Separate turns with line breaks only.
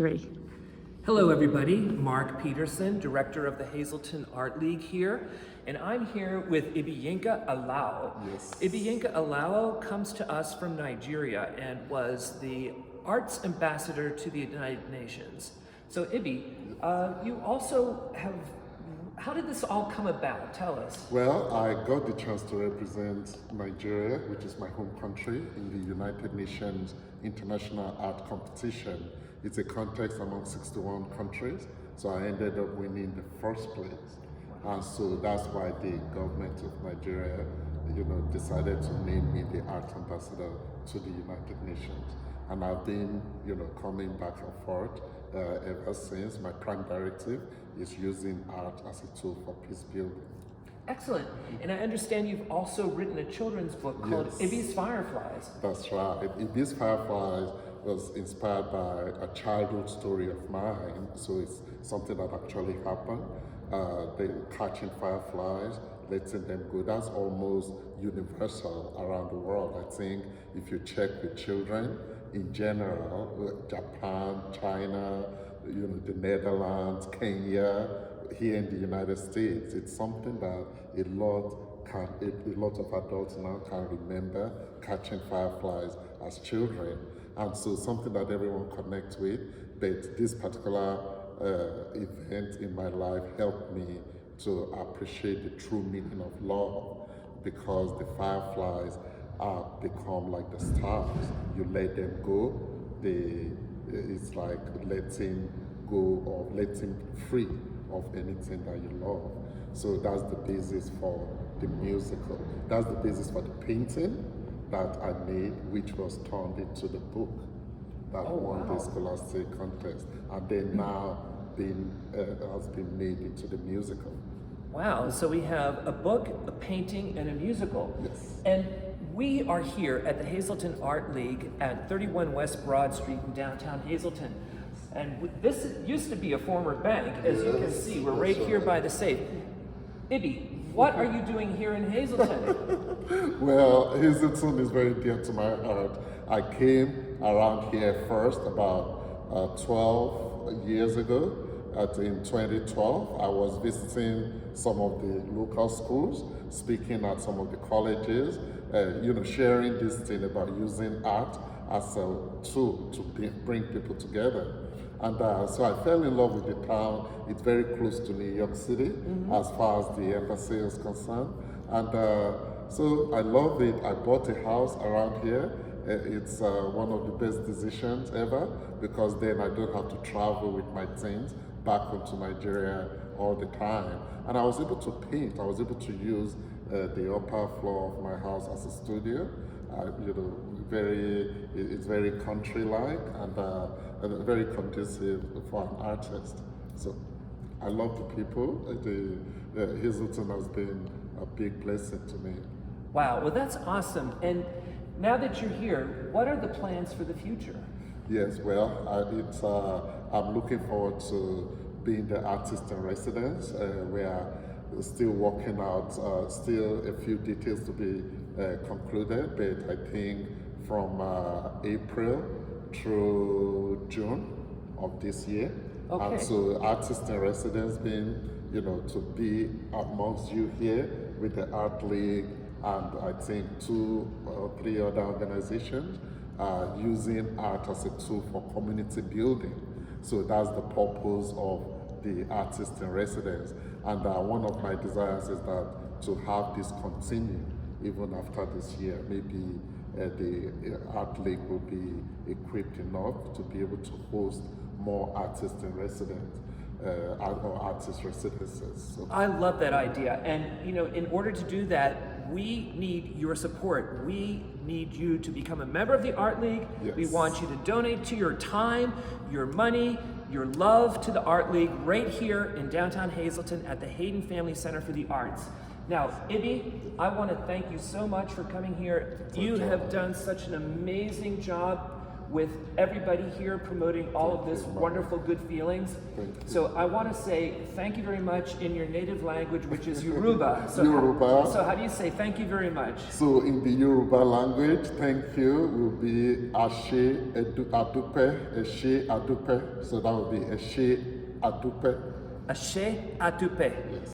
3.
Hello everybody, Mark Peterson, director of the Hazleton Art League here, and I'm here with Ibiyinka Alao.
Yes.
Ibiyinka Alao comes to us from Nigeria and was the arts ambassador to the United Nations. So Ibi, you also have, how did this all come about? Tell us.
Well, I got the chance to represent Nigeria, which is my home country, in the United Nations International Art Competition. It's a contest among 61 countries, so I ended up winning the first place. And so that's why the government of Nigeria, decided to name me the art ambassador to the United Nations. And I've been, coming back and forth ever since. My prime directive is using art as a tool for peace building.
Excellent. And I understand you've also written a children's book called Ibi's Fireflies.
That's right. Ibi's Fireflies was inspired by a childhood story of mine, so it's something that actually happened. They catching fireflies, letting them go. That's almost universal around the world. I think if you check with children in general, Japan, China, the Netherlands, Kenya, here in the United States, it's something that a lot of adults now can remember, catching fireflies as children. And so something that everyone connects with, but this particular event in my life helped me to appreciate the true meaning of love, because the fireflies become like the stars. You let them go, it's like letting go or letting free of anything that you love. So that's the basis for the musical. That's the basis for the painting that I made, which was turned into the book that won the Scholastic contest, and then now has been made into the musical.
Wow, so we have a book, a painting, and a musical.
Yes.
And we are here at the Hazleton Art League at 31 West Broad Street in downtown Hazleton. And this used to be a former bank, as you can see. We're right here by the safe. Ibi, what are you doing here in Hazleton?
Well, Hazleton is very dear to my heart. I came around here first about 12 years ago. In 2012, I was visiting some of the local schools, speaking at some of the colleges, sharing this thing about using art as a tool to bring people together. And so I fell in love with the town. It's very close to New York City, as far as the embassy is concerned. And so I love it. I bought a house around here. It's one of the best decisions ever, because then I don't have to travel with my things back home to Nigeria all the time. And I was able to paint. I was able to use the upper floor of my house as a studio. It's very country-like and very conducive for an artist. So I love the people. Hazleton has been a big blessing to me.
Wow, well that's awesome. And now that you're here, what are the plans for the future?
Yes, well, I'm looking forward to being the artist in residence. We are still working out, still a few details to be concluded, but I think from April through June of this year.
Okay.
And so artist in residence being, to be amongst you here with the Art League, and I think 2 or 3 other organizations using art as a tool for community building. So that's the purpose of the artist in residence. And one of my desires is that to have this continue even after this year. Maybe the Art League will be equipped enough to be able to host more artists in residence. Or artist residences. So.
I love that idea. And in order to do that, we need your support. We need you to become a member of the Art League.
Yes.
We want you to donate to your time, your money, your love to the Art League right here in downtown Hazleton at the Hayden Family Center for the Arts. Now, Ibi, I want to thank you so much for coming here. You have done such an amazing job with everybody here promoting all of this wonderful good feelings. So I want to say thank you very much in your native language, which is Yoruba. So
Yoruba.
So how do you say thank you very much?
So in the Yoruba language, thank you will be Ashe Adupe, Eshe Adupe. So that will be Eshe Adupe.
Ashe atupe.